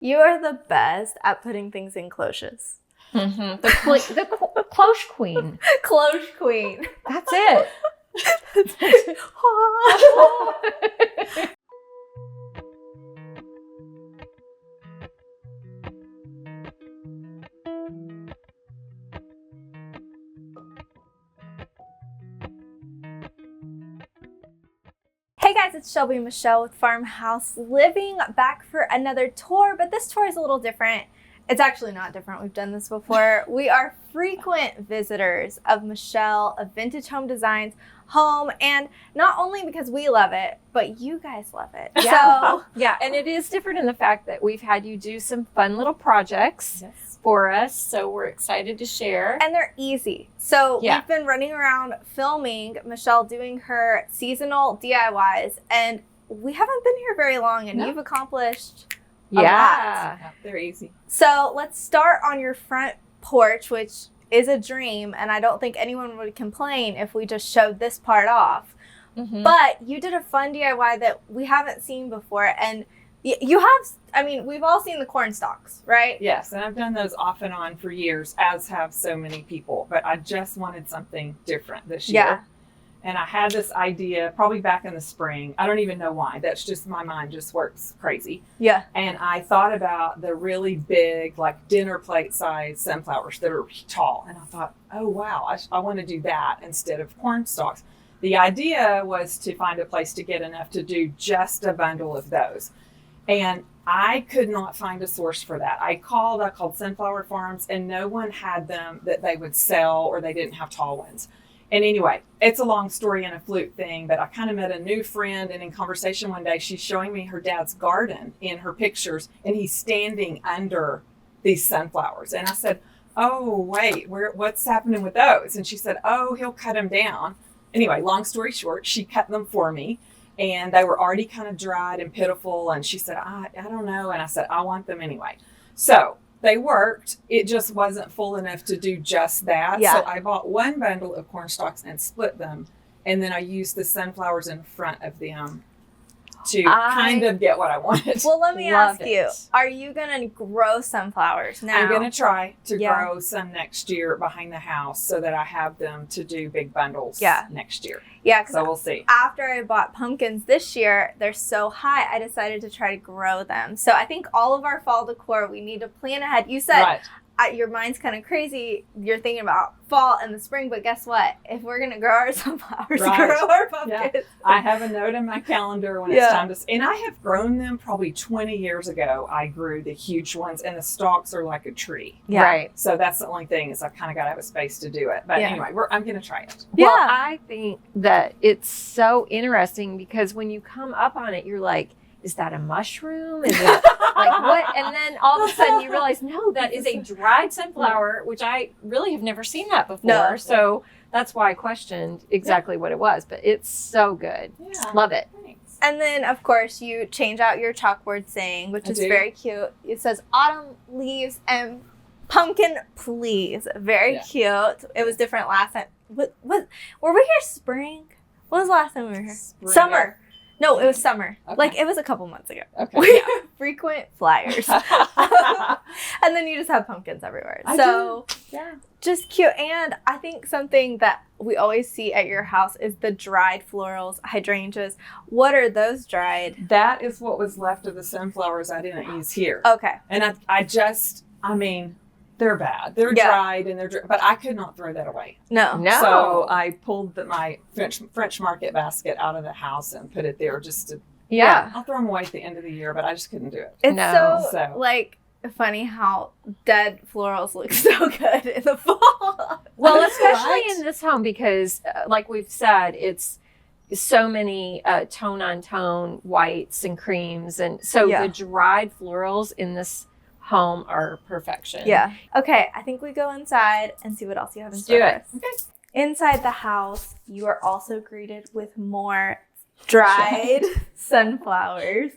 You are the best at putting things in cloches. Mm-hmm. The cloche queen. Cloche queen. That's it. Hey guys, it's Shelby and Michelle with Farmhouse Living, back for another tour, but this tour is a little different. It's actually not different. We've done this before. We are frequent visitors of Michelle, of Vintage Home Designs home, and not only because we love it, but you guys love it. Yeah. So Yeah, and it is different in the fact that we've had you do some fun little projects for us, so we're excited to share. And they're easy. So we've been running around filming Michelle doing her seasonal DIYs, and we haven't been here very long, and you've accomplished a lot. Yeah, they're easy. So let's start on your front porch, which is a dream, and I don't think anyone would complain if we just showed this part off. Mm-hmm. But you did a fun DIY that we haven't seen before, and you have, I mean, we've all seen the corn stalks, right? Yes, and I've done those off and on for years, as have so many people, but I just wanted something different this year. Yeah. And I had this idea probably back in the spring. I don't even know why. That's just, my mind just works crazy. Yeah. And I thought about the really big, like dinner plate size sunflowers that are tall. And I thought, oh, wow, I want to do that instead of corn stalks. The idea was to find a place to get enough to do just a bundle of those. And I could not find a source for that. I called Sunflower Farms, and no one had them that they would sell, or they didn't have tall ones. And anyway, it's a long story and a fluke thing, but I kind of met a new friend, and in conversation one day, she's showing me her dad's garden in her pictures, and he's standing under these sunflowers. And I said, oh, wait, what's happening with those? And she said, oh, he'll cut them down. Anyway, long story short, she cut them for me, and they were already kind of dried and pitiful. And she said, I don't know. And I said, I want them anyway. So they worked. It just wasn't full enough to do just that. Yeah. So I bought one bundle of corn stalks and split them. And then I used the sunflowers in front of them to kind of get what I wanted. Well, let me ask you, are you going to grow sunflowers now? I'm going to try to grow some next year behind the house so that I have them to do big bundles next year. Yeah. So we'll see. After I bought pumpkins this year, they're so high, I decided to try to grow them. So I think all of our fall decor, we need to plan ahead. You said your mind's kind of crazy. You're thinking about fall and the spring, but guess what? If we're going to grow our sunflowers, grow our pumpkins. Yeah. I have a note in my calendar when it's time to, and I have grown them probably 20 years ago. I grew the huge ones, and the stalks are like a tree. Yeah. Right. So that's the only thing, is I've kind of got to have a space to do it. But anyway, I'm going to try it. Well, I think that it's so interesting because when you come up on it, you're like, is that a mushroom? Is it like what? And then all of a sudden you realize, no, that is a dried sunflower, which I really have never seen that before. No. So that's why I questioned exactly what it was, but it's so good. Yeah. Love it. Thanks. And then, of course, you change out your chalkboard saying, which is very cute. It says autumn leaves and pumpkin, please. Very cute. It was different last time. Were we here spring? When was the last time we were here? Summer. No, it was summer. Okay. Like, it was a couple months ago. Okay. We have frequent flyers. And then you just have pumpkins everywhere. Just cute. And I think something that we always see at your house is the dried florals, hydrangeas. What are those dried? That is what was left of the sunflowers I didn't use here. Okay. And I mean, they're bad. They're dried, and but I could not throw that away. No. So I pulled my French market basket out of the house and put it there just to. I'll throw them away at the end of the year, but I just couldn't do it. It's so like funny how dead florals look so good in the fall. Well, especially in this home because, like we've said, it's so many tone on tone whites and creams, and so the dried florals in this home are perfection. Yeah. Okay, I think we go inside and see what else you have in store. Do it. Okay. Inside the house, you are also greeted with more dried sunflowers.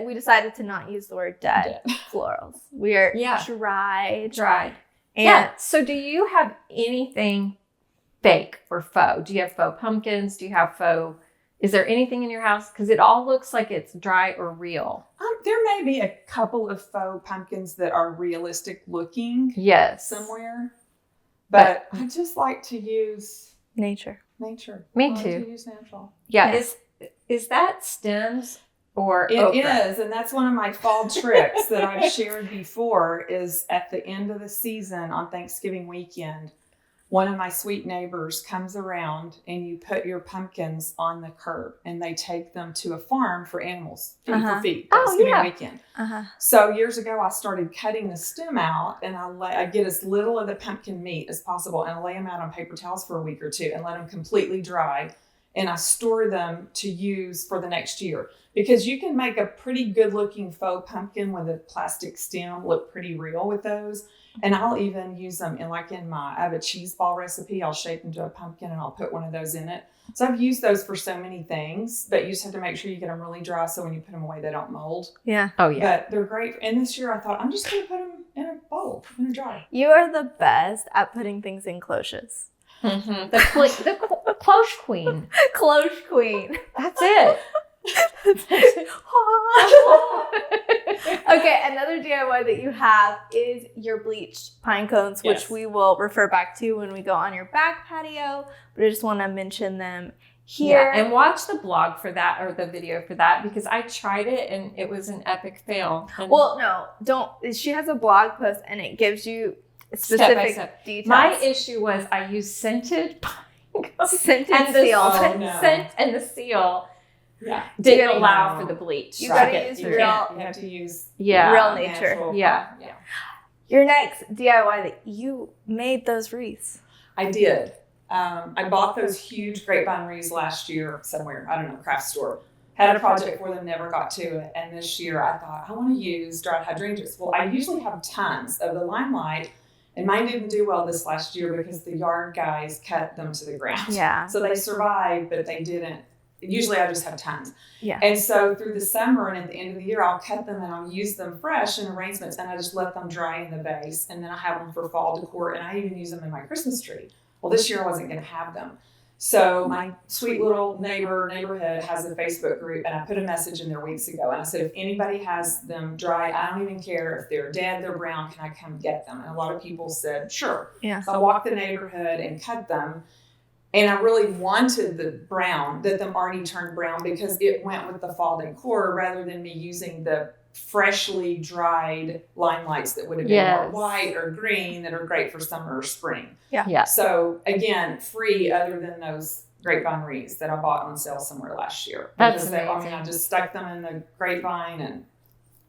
We decided to not use the word dead florals. We are dried. And So do you have anything fake or faux? Do you have faux pumpkins? Do you have faux? Is there anything in your house? Because it all looks like it's dry or real. There may be a couple of faux pumpkins that are realistic looking. Yes. Somewhere. But I just like to use nature. Nature. Me I like too. to use natural. Yeah. Yes. Is that stems or It okra? is, and that's one of my fall tricks that I've shared before is at the end of the season on Thanksgiving weekend, one of my sweet neighbors comes around and you put your pumpkins on the curb and they take them to a farm for animals, for feed, Thanksgiving weekend. So years ago, I started cutting the stem out and I get as little of the pumpkin meat as possible and I lay them out on paper towels for a week or two and let them completely dry. And I store them to use for the next year because you can make a pretty good looking faux pumpkin with a plastic stem look pretty real with those. And I'll even use them I have a cheese ball recipe. I'll shape into a pumpkin and I'll put one of those in it. So I've used those for so many things, but you just have to make sure you get them really dry so when you put them away, they don't mold. Yeah. Oh, yeah. But they're great. And this year I thought, I'm just going to put them in a bowl, in a jar. You are the best at putting things in cloches. Mm-hmm. The cloche queen. Cloche queen. That's it. Okay, another DIY that you have is your bleached pine cones, which we will refer back to when we go on your back patio. But I just want to mention them here. Yeah, and watch the blog for that or the video for that because I tried it and it was an epic fail. And well, no, don't. She has a blog post and it gives you specific details. My issue was I used scented pine cones scented and seal. Scent and the seal. Yeah. Didn't allow for the bleach. You Right. gotta use You real. can't- You have to use real nature. natural- Yeah. Your next DIY that you made those wreaths. I did. I bought those huge grapevine wreaths last year somewhere. I don't know, craft store. Had a project for them, never got to it. And this year I thought, I want to use dried hydrangeas. Well, I usually have tons of the limelight. And mine didn't do well this last year because the yard guys cut them to the ground. Yeah. So they survived, but they didn't. Usually I just have tons. Yeah. And so through the summer and at the end of the year, I'll cut them and I'll use them fresh in arrangements and I just let them dry in the vase. And then I have them for fall decor and I even use them in my Christmas tree. Well, this year I wasn't going to have them. So my sweet little neighborhood has a Facebook group and I put a message in there weeks ago. And I said, if anybody has them dry, I don't even care if they're dead, they're brown, can I come get them? And a lot of people said, sure. Yeah. So I walked the neighborhood and cut them. And I really wanted the brown, that them already turned brown because it went with the fall decor rather than me using the freshly dried limelights that would have been more white or green that are great for summer or spring. Yeah. So again, free other than those grapevine wreaths that I bought on sale somewhere last year. That's Because amazing. I just stuck them in the grapevine and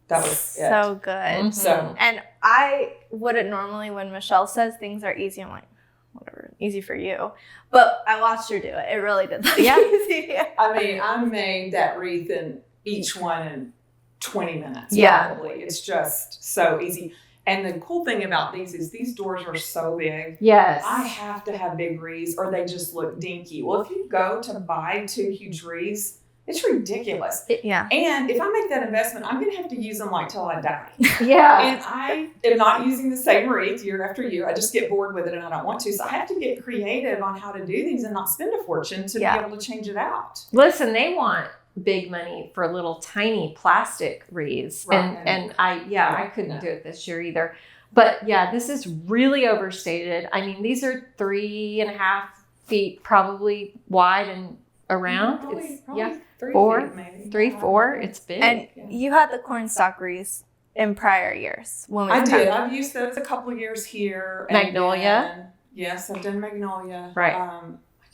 that was so it. good. Mhm. So And I wouldn't normally, when Michelle says things are easy, I'm like, whatever, easy for you. But I watched her do it. It really did look easy. I mean, I made that wreath in each one in 20 minutes. Yeah. Probably. It's just so easy. And the cool thing about these is these doors are so big. Yes. I have to have big wreaths or they just look dinky. Well, if you go to buy 2 huge wreaths, it's ridiculous. Yeah. And if I make that investment, I'm going to have to use them like till I die. Yeah. And I am not using the same wreath year after year. I just get bored with it and I don't want to. So I have to get creative on how to do these and not spend a fortune to be able to change it out. Listen, they want big money for little tiny plastic wreaths. Right. And I couldn't do it this year either. But yeah, this is really overstated. I mean, these are 3.5 feet probably wide and around. Probably yeah. 3 4, feet maybe. 3, 4. It's big. And you had the cornstalk wreaths in prior years. When we I were did. talking. I've used those a couple of years here. Magnolia? And then, yes, I've done magnolia. Right. I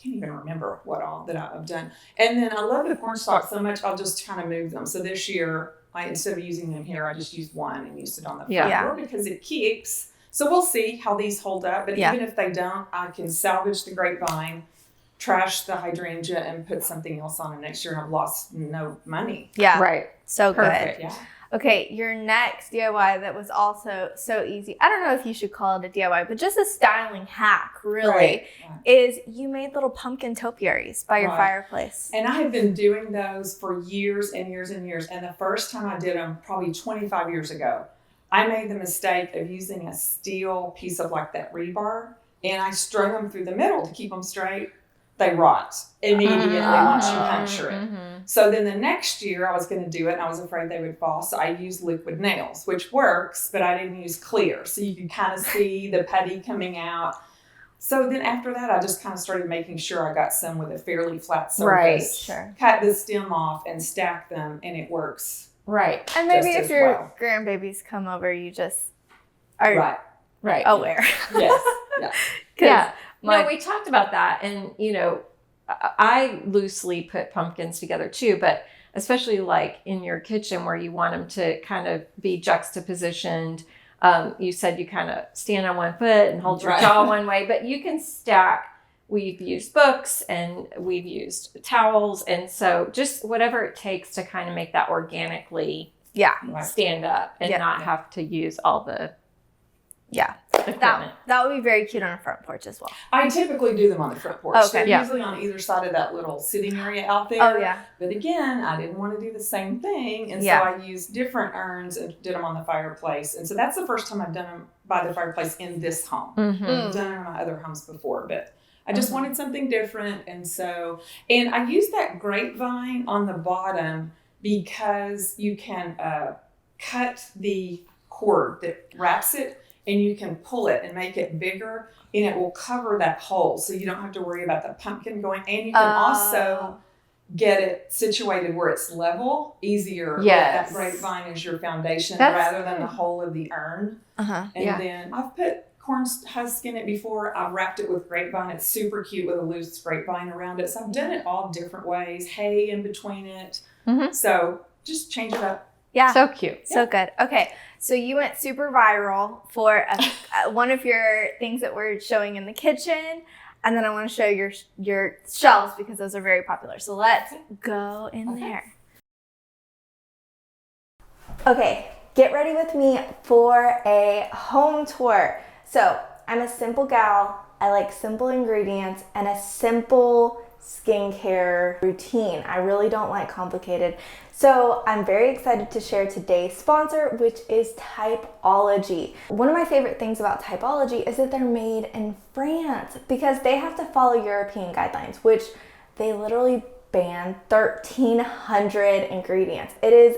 can't even remember what all that I've done. And then I love the cornstalk so much, I'll just kind of move them. So this year, instead of using them here, I just used one and used it on the floor because it keeps. So we'll see how these hold up. But even if they don't, I can salvage the grapevine, trash the hydrangea, and put something else on it next year. And I've lost no money. Yeah. Right. So Perfect. good. Yeah. Okay, your next DIY that was also so easy. I don't know if you should call it a DIY, but just a styling hack, really, Right. is you made little pumpkin topiaries by your Right. fireplace. And I have been doing those for years and years and years. And the first time I did them, probably 25 years ago, I made the mistake of using a steel piece of like that rebar, and I strung them through the middle to keep them straight. they rot immediately once you Mm-hmm. puncture it. So then the next year I was going to do it and I was afraid they would fall. So I used liquid nails, which works, but I didn't use clear. So you can kind of see the putty coming out. So then after that, I just kind of started making sure I got some with a fairly flat surface. Right, sure. Cut the stem off and stack them, and it works. Right. And maybe Just if as your well. grandbabies come over, you just are Right. aware. Yes. Yeah. 'Cause Yeah. my- No, we talked about that. And, you know, I loosely put pumpkins together too, but especially like in your kitchen where you want them to kind of be juxtapositioned. You said you kind of stand on one foot and hold your Right. jaw one way, but you can stack. We've used books and we've used towels. And so just whatever it takes to kind of make that organically yeah. Right. stand up and Yeah. not have to use all the Yeah. equipment. That would be very cute on a front porch as well. I typically do them on the front porch. Okay. They're Yeah. usually on either side of that little sitting area out there. Oh, yeah. But again, I didn't want to do the same thing. And Yeah. so I used different urns and did them on the fireplace. And so that's the first time I've done them by the fireplace in this home. Mm-hmm. I've done it in my other homes before, but I just wanted something different. And I used that grapevine on the bottom because you can cut the cord that wraps it and you can pull it and make it bigger and it will cover that hole. So you don't have to worry about the pumpkin going. And you can also get it situated where it's level, easier. Yes. That grapevine is your foundation That's rather than the hole of the urn. Uh-huh. And Yeah. then I've put corn husk in it before. I've wrapped it with grapevine. It's super cute with a loose grapevine around it. So I've done it all different ways. Hay in between it. Mhm. So just change it up. Yeah. So cute. So good. Okay. So you went super viral for one of your things that we're showing in the kitchen. And then I want to show your shelves because those are very popular. So let's go in there. Okay. Get ready with me for a home tour. So I'm a simple gal. I like simple ingredients and a simple skincare routine. I really don't like complicated. So I'm very excited to share today's sponsor, which is Typology. One of my favorite things about Typology is that they're made in France because they have to follow European guidelines, which they literally ban 1,300 ingredients. It is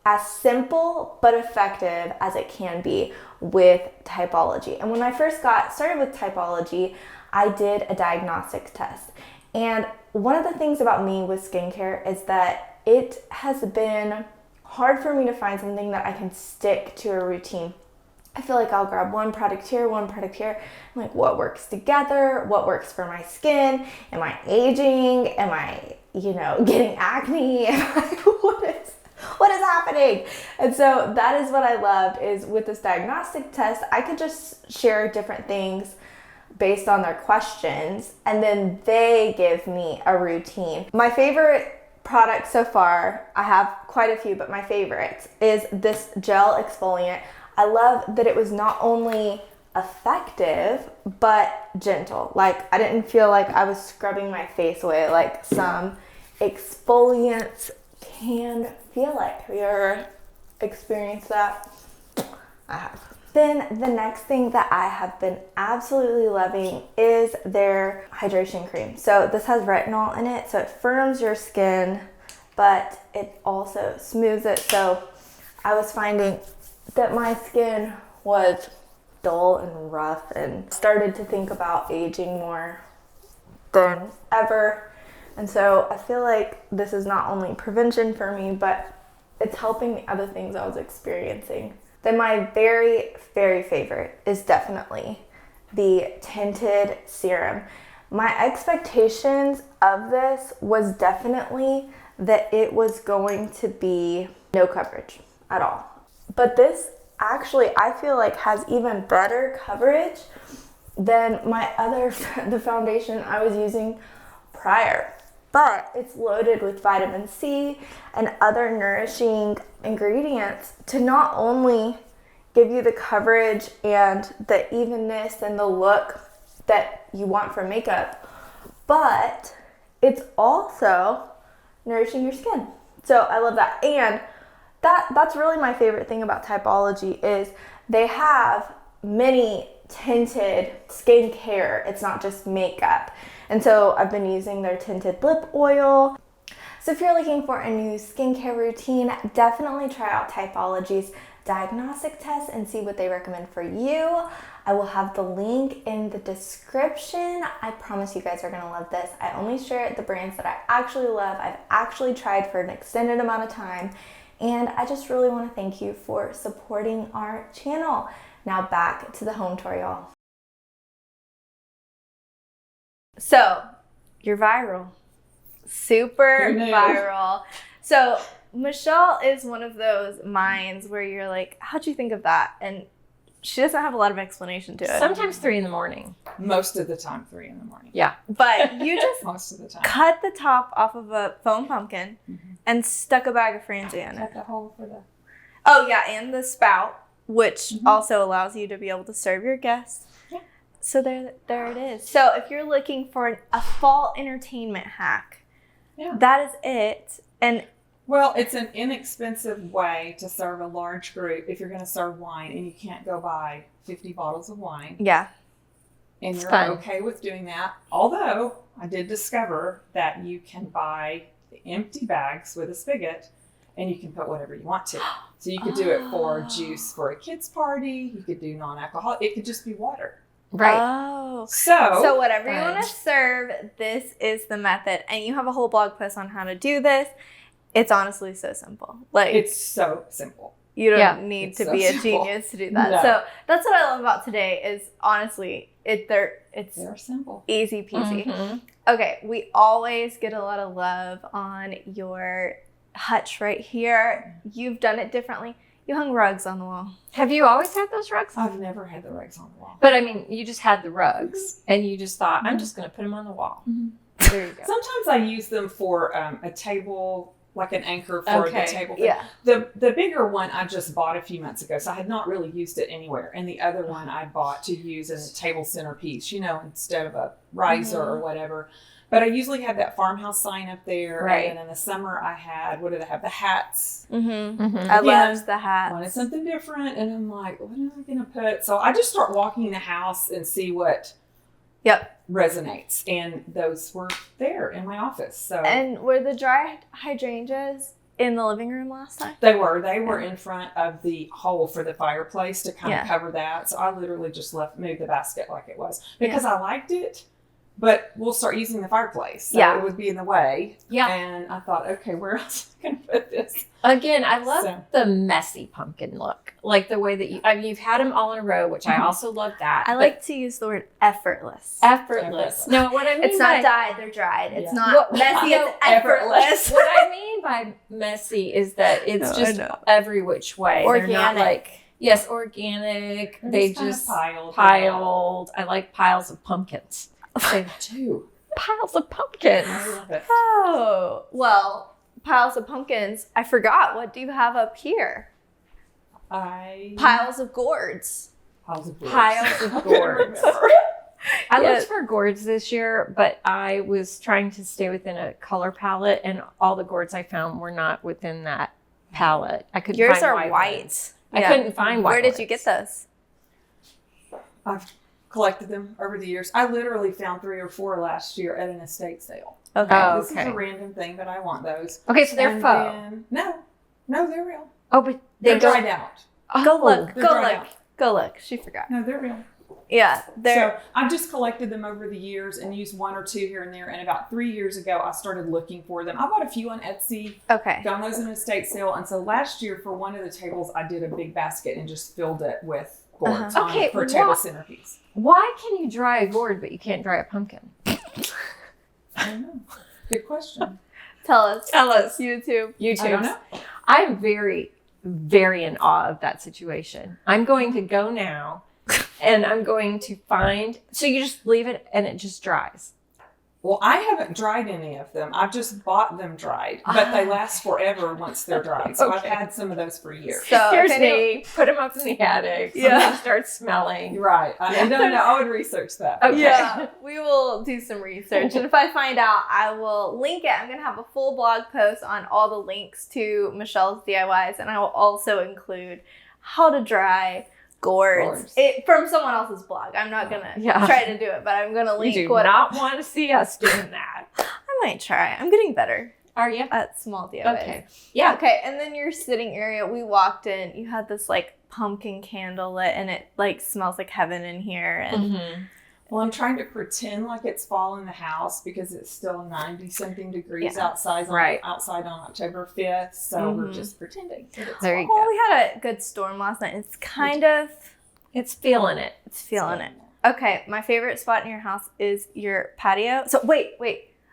as simple but effective as it can be with Typology. And when I first got started with Typology, I did a diagnostics test. And one of the things about me with skincare is that it has been hard for me to find something that I can stick to a routine. I feel like I'll grab one product here. I'm like, what works together? What works for my skin? Am I aging? Am I, getting acne? What is happening? And so that is what I loved is with this diagnostic test, I could just share different things based on their questions, and then they give me a routine. My favorite product so far, I have quite a few, but my favorite is this gel exfoliant. I love that it was not only effective, but gentle. Like, I didn't feel like I was scrubbing my face away like some exfoliants can feel like. Have you ever experienced that? I have. Then the next thing that I have been absolutely loving is their hydration cream. So this has retinol in it, so it firms your skin, but it also smooths it. So I was finding that my skin was dull and rough and started to think about aging more than ever. And so I feel like this is not only prevention for me, but it's helping the other things I was experiencing. Then my very, very favorite is definitely the tinted serum. My expectations of this was definitely that it was going to be no coverage at all. But this actually, I feel like has even better coverage than the foundation I was using prior. But it's loaded with vitamin C and other nourishing ingredients to not only give you the coverage and the evenness and the look that you want for makeup, but it's also nourishing your skin. So I love that. And that's really my favorite thing about Typology is they have many tinted skincare. It's not just makeup. And so I've been using their tinted lip oil. So if you're looking for a new skincare routine, definitely try out Typology's diagnostic test and see what they recommend for you. I will have the link in the description. I promise you guys are gonna love this. I only share the brands that I actually love. I've actually tried for an extended amount of time, and I just really wanna thank you for supporting our channel. Now back to the home tour, y'all. So, you're viral. Super viral. So, Michelle is one of those minds where you're like, how'd you think of that? And she doesn't have a lot of explanation to it. Sometimes 3 a.m. Most of the time, 3 a.m. Yeah. But you just Most of the time. cut the top off of a foam pumpkin and stuck a bag of Franzi in it. Cut the hole for the... Oh, yeah, and the spout, which also allows you to be able to serve your guests. Yeah. So there it is. So if you're looking for a fall entertainment hack, that is it. And well, it's an inexpensive way to serve a large group if you're going to serve wine and you can't go buy 50 bottles of wine. Yeah. And you're okay with doing that. Although I did discover that you can buy the empty bags with a spigot and you can put whatever you want to. So you could do it for juice for a kid's party. You could do non-alcoholic. It could just be water. Right. Oh. So whatever you want to serve, this is the method. And you have a whole blog post on how to do this. It's honestly so simple. Like, it's so simple. You don't need to be a simple. genius to do that. No. So that's what I love about today is honestly, they're simple. Easy peasy. Okay, we always get a lot of love on your hutch right here. You've done it differently. You hung rugs on the wall. Have you always had those rugs? I've never had the rugs on the wall. But I mean, you just had the rugs and you just thought, I'm just going to put them on the wall. There you go. Sometimes I use them for a table, like an anchor for the table. Yeah. The bigger one I just bought a few months ago, so I had not really used it anywhere. And the other one I bought to use as a table centerpiece, instead of a riser or whatever. But I usually have that Farmhouse sign up there. Right. And then in the summer I had, what do they have? The hats. I love the hats. Wanted something different. And I'm like, what am I going to put? So I just start walking the house and see what resonates. And those were there in my office. So. And were the dry hydrangeas in the living room last time? They were in front of the hole for the fireplace to kind of cover that. So I literally just moved the basket like it was because I liked it. But we'll start using the fireplace. So it would be in the way. Yeah. And I thought, okay, where else am I going to put this? Again, I love the messy pumpkin look. Like the way that you've had them all in a row, which I also love that. I like to use the word effortless. Effortless. No, what I mean it's not dyed, they're dried. It's not messy, it's effortless. What I mean by messy is that it's just every which way. Organic. They're not like, yes, organic. They just piled. I like piles of pumpkins. They do. Piles of pumpkins. I love it. Oh, well, piles of pumpkins. I forgot. What do you have up here? Piles of gourds. Piles of gourds. Piles of gourds. I looked for gourds this year, but I was trying to stay within a color palette, and all the gourds I found were not within that palette. I couldn't Yours find are white. I couldn't find white. Where did you get those? I've collected them over the years. I literally found 3 or 4 last year at an estate sale. Okay. This is a random thing, but I want those. Okay, so they're faux. No, they're real. Oh, but they're dried out. Go look. She forgot. No, they're real. Yeah, So I've just collected them over the years and used 1 or 2 here and there. And about 3 years ago, I started looking for them. I bought a few on Etsy. Okay. Found those in an estate sale. And so last year, for one of the tables, I did a big basket and just filled it with gourds for a table centerpiece. Why can you dry a gourd, but you can't dry a pumpkin? I don't know. Good question. Tell us. YouTube. I don't know. I'm very, very in awe of that situation. I'm going to go now and I'm going to find, so you just leave it and it just dries. Well, I haven't dried any of them. I've just bought them dried, but they last forever once they're dried. So I've had some of those for years. So here's me. Put them up in the attic. Something starts smelling. You're right. I don't know. I would research that. Okay. Yeah, we will do some research. And if I find out, I will link it. I'm going to have a full blog post on all the links to Michelle's DIYs. And I will also include how to dry gourds. From someone else's blog. I'm not gonna try to do it, but I'm gonna link. You do not want to see us doing that. I might try. I'm getting better. Are you? At small DIYs. Okay. Yeah. Okay, and then your sitting area, we walked in, you had this like pumpkin candle lit and it like smells like heaven in here. And Well, I'm trying to pretend like it's fall in the house because it's still 90-something degrees outside on October 5th. So we're just pretending. There you well, go. we had a good storm last night. It's kind of... It's feeling it. It's feeling it. Okay, my favorite spot in your house is your patio. So wait.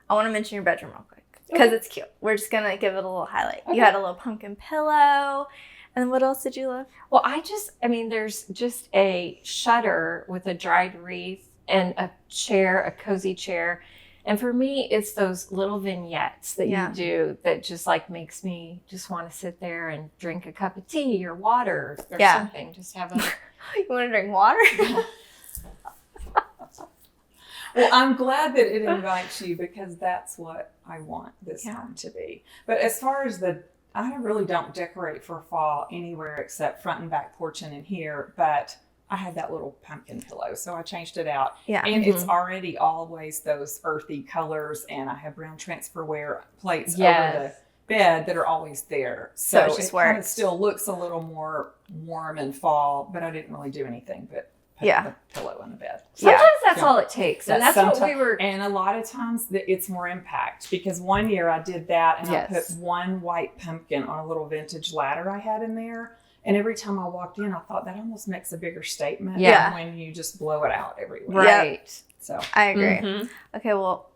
I want to mention your bedroom real quick because it's cute. We're just going to give it a little highlight. You had a little pumpkin pillow. And what else did you love? Well, there's just a shutter with a dried wreath and a cozy chair. And for me, it's those little vignettes that you do that just like makes me just want to sit there and drink a cup of tea or water or something. Just have a... You want to drink water? Well, I'm glad that it invites you because that's what I want this home to be. But as far as I really don't decorate for fall anywhere except front and back porch and in here, but I had that little pumpkin pillow, so I changed it out. Yeah. And it's already always those earthy colors, and I have brown transferware plates over the bed that are always there. So it kind of still looks a little more warm in fall, but I didn't really do anything but put the pillow on the bed. Sometimes that's all it takes. And that's what we were... And a lot of times it's more impact because one year I did that and I put one white pumpkin on a little vintage ladder I had in there. And every time I walked in, I thought that almost makes a bigger statement than when you just blow it out everywhere. Right. So I agree. Okay, well,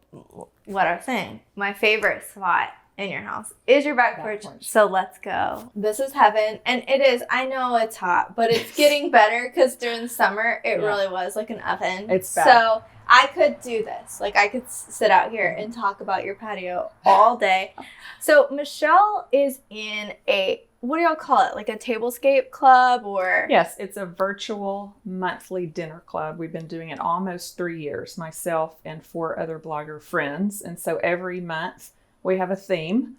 what I was saying, my favorite spot in your house is your back porch. So let's go. This is heaven. And it is, I know it's hot, but it's getting better because during the summer, it really was like an oven. It's bad. So I could do this. Like I could sit out here and talk about your patio all day. So Michelle is in what do y'all call it? Like a tablescape club or? Yes, it's a virtual monthly dinner club. We've been doing it almost 3 years, myself and 4 other blogger friends. And so every month we have a theme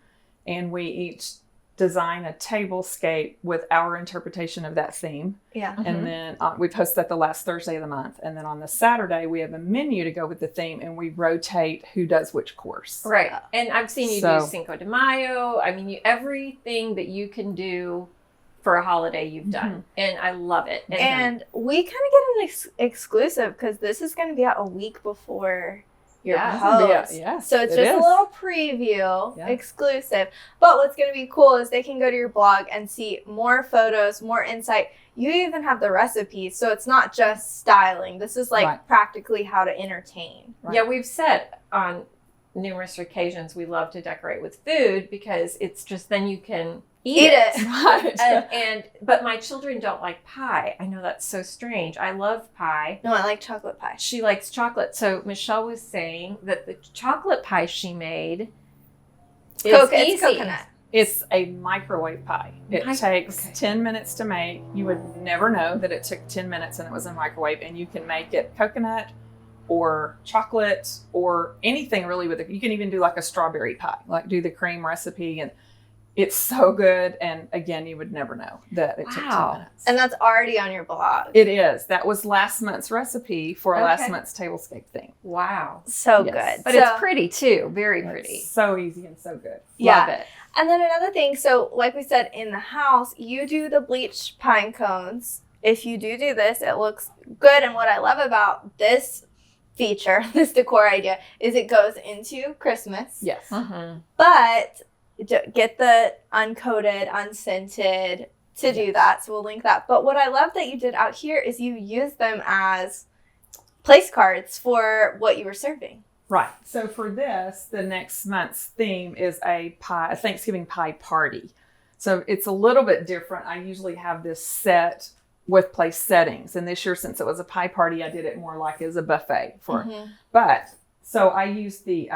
and we each design a tablescape with our interpretation of that theme. Yeah. And then we post that the last Thursday of the month. And then on the Saturday, we have a menu to go with the theme and we rotate who does which course. Right. And I've seen you do Cinco de Mayo. I mean, everything that you can do for a holiday you've done. And I love it. And we kind of get an exclusive because this is going to be out a week before your post. So it's just a little preview, exclusive. But what's going to be cool is they can go to your blog and see more photos, more insight. You even have the recipes, so it's not just styling. This is like practically how to entertain. Right. Yeah, we've said on numerous occasions we love to decorate with food because it's just then you can eat it. Right. But my children don't like pie. I know that's so strange. I love pie. No, I like chocolate pie. She likes chocolate. So Michelle was saying that the chocolate pie she made is easy. It's coconut. It's a microwave pie. It takes 10 minutes to make. You would never know that it took 10 minutes and it was in a microwave. And you can make it coconut or chocolate or anything really with it. You can even do like a strawberry pie, like do the cream recipe, and it's so good. And again, you would never know that it took 10 minutes. And that's already on your blog. It is. That was last month's recipe for last month's tablescape thing. Wow. So good. But it's pretty too. Very pretty. It's so easy and so good. Love it. And then another thing. So like we said, in the house, you do the bleached pine cones. If you do this, it looks good. And what I love about this feature, this decor idea, is it goes into Christmas. Yes. But get the uncoated, unscented to do that. So we'll link that. But what I love that you did out here is you use them as place cards for what you were serving. Right. So for this, the next month's theme is a Thanksgiving pie party. So it's a little bit different. I usually have this set with place settings. And this year, since it was a pie party, I did it more like as a buffet But so I used the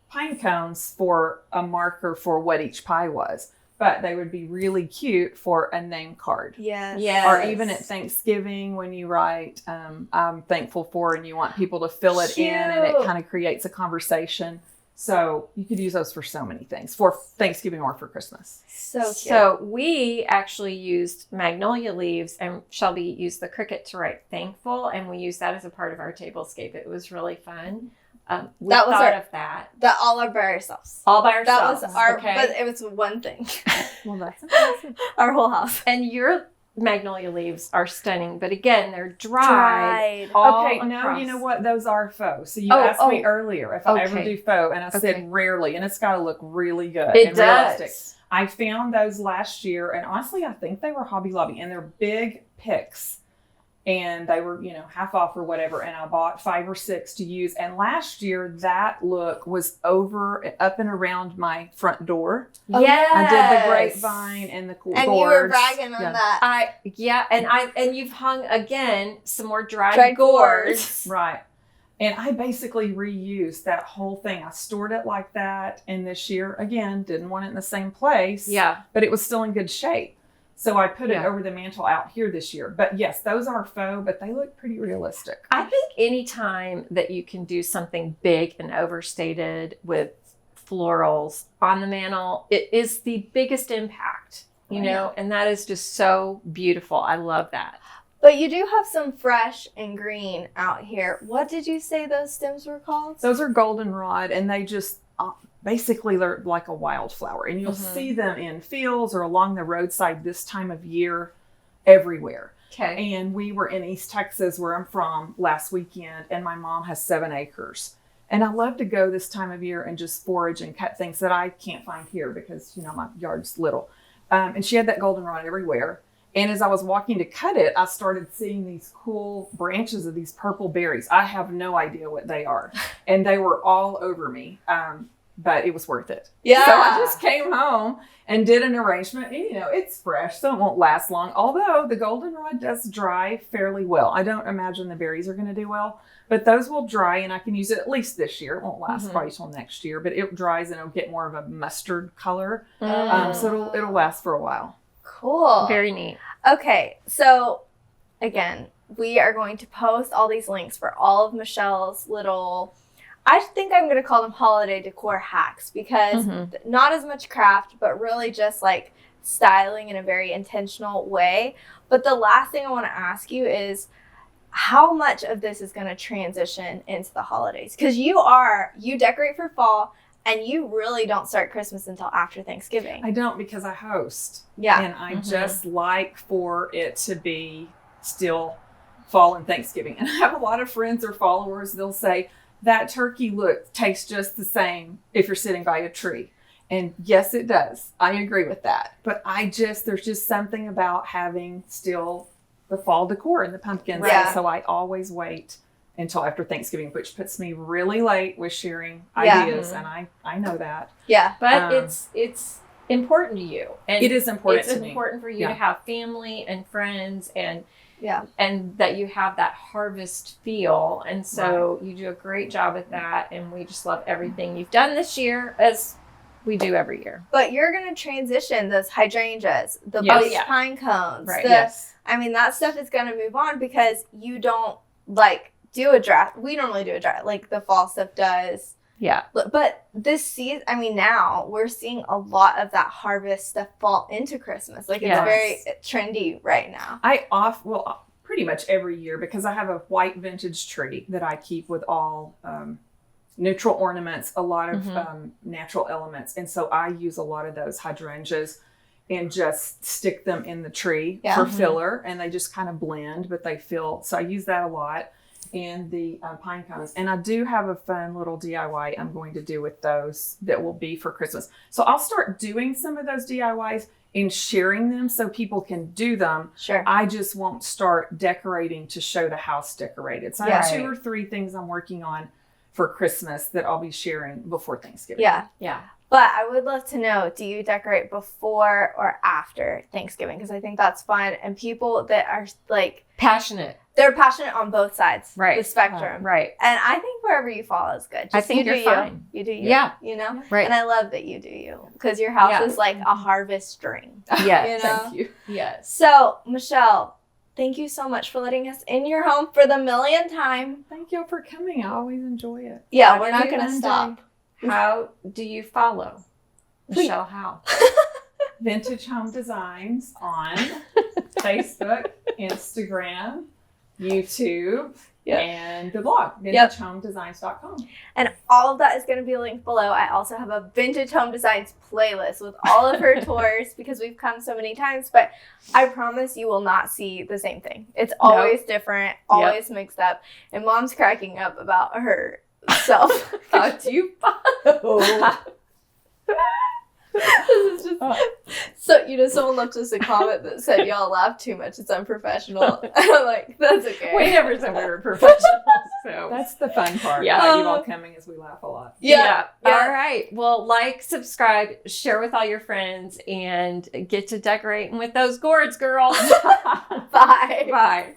pine cones for a marker for what each pie was, but they would be really cute for a name card. Yes. Or even at Thanksgiving when you write, I'm thankful for, and you want people to fill it in and it kind of creates a conversation. So you could use those for so many things, for Thanksgiving or for Christmas. So cute. So we actually used magnolia leaves, and Shelby used the cricket to write thankful, and we used that as a part of our tablescape. It was really fun. We That was thought our- of that. That all by ourselves. All by ourselves. That was our, okay? but it was one thing. Well, that's impressive. Our whole house. And your magnolia leaves are stunning, but again, they're dried. Dried. all Okay, now across. you know what? Those are faux. So you Oh, asked me oh. earlier if I ever Okay. do faux, and I Okay. said rarely, and it's got to look really good It and does. realistic. I found those last year, and honestly, I think they were Hobby Lobby, and they're big picks, and they were, half off or whatever. And I bought 5 or 6 to use. And last year, that look was up and around my front door. Oh, Yes. I did the grapevine and the cool And boards. you were bragging on Yeah. that. And you've hung again some more dried Dried gourds. Right. And I basically reused that whole thing. I stored it like that. And this year, again, didn't want it in the same place. Yeah. But it was still in good shape. So I put it Yeah. over the mantle out here this year. But yes, those are faux, but they look pretty realistic. I think anytime that you can do something big and overstated with florals on the mantle, it is the biggest impact, you know, and that is just so beautiful. I love that. But you do have some fresh and green out here. What did you say those stems were called? Those are goldenrod, and they just basically they're like a wildflower. And you'll Mhm. see them in fields or along the roadside this time of year everywhere. Okay. And we were in East Texas, where I'm from, last weekend, and my mom has 7 acres. And I love to go this time of year and just forage and cut things that I can't find here because, my yard's little. And she had that goldenrod everywhere. And as I was walking to cut it, I started seeing these cool branches of these purple berries. I have no idea what they are. And they were all over me. But it was worth it. Yeah. So I just came home and did an arrangement. And, it's fresh, so it won't last long. Although the goldenrod does dry fairly well. I don't imagine the berries are going to do well. But those will dry, and I can use it at least this year. It won't last probably till next year. But it dries, and it'll get more of a mustard color. So it'll last for a while. Cool. Very neat. Okay, so again, we are going to post all these links for all of Michelle's little, I think I'm going to call them holiday decor hacks, because not as much craft, but really just like styling in a very intentional way. But the last thing I want to ask you is, how much of this is going to transition into the holidays? Because you decorate for fall, and you really don't start Christmas until after Thanksgiving. I don't, because I host. Yeah. And I just like for it to be still fall and Thanksgiving. And I have a lot of friends or followers, they'll say, that turkey tastes just the same if you're sitting by a tree. And yes, it does. I agree with that. But there's just something about having still the fall decor and the pumpkins. Right. And so I always wait until after Thanksgiving, which puts me really late with sharing ideas. And I know that. Yeah. But it's important to you. And It is important it's to me. important for you to have family and friends and that you have that harvest feel. And so you do a great job at that. And we just love everything you've done this year, as we do every year. But you're going to transition those hydrangeas, the Yes. bleached pine cones. Right. I mean, that stuff is going to move on, because you don't do a dry. We normally do a dry, like the fall stuff does. Yeah. But this season, now we're seeing a lot of that harvest stuff fall into Christmas. Like, it's very trendy right now. Pretty much every year, because I have a white vintage tree that I keep with all neutral ornaments, a lot of natural elements. And so I use a lot of those hydrangeas and just stick them in the tree for filler, and they just kind of blend, but they fill. So I use that a lot. And the pine cones. And I do have a fun little DIY I'm going to do with those that will be for Christmas. So I'll start doing some of those DIYs and sharing them so people can do them. Sure. I just won't start decorating to show the house decorated. So I have 2 or 3 things I'm working on for Christmas that I'll be sharing before Thanksgiving. Yeah. Yeah. But I would love to know, do you decorate before or after Thanksgiving? Because I think that's fun. And people that are Passionate. they're passionate on both sides, Right. the spectrum. Right. And I think wherever you fall is good. I think you you're do fine. You do you. Yeah. Right. And I love that you do you, because your house is like a harvest string. Yes. Thank you. Yes. So, Michelle, thank you so much for letting us in your home for the millionth time. Thank you for coming. I always enjoy it. Yeah, Have we're a not good going to Monday. stop. How do you follow? Michelle, how? Vintage Home Designs on Facebook, Instagram, YouTube, and the blog, vintagehomedesigns.com. And all of that is going to be linked below. I also have a Vintage Home Designs playlist with all of her tours because we've come so many times, but I promise you will not see the same thing. It's always different, always mixed up. And Mom's cracking up about herself. How do you follow? This is just so, someone left us a comment that said y'all laugh too much, it's unprofessional. And I'm like, that's okay. We never said we were professionals, so That's the fun part. Yeah. About you all coming is we laugh a lot. Yeah. All right. Well, like, subscribe, share with all your friends, and get to decorating with those gourds, girls. Bye. Bye.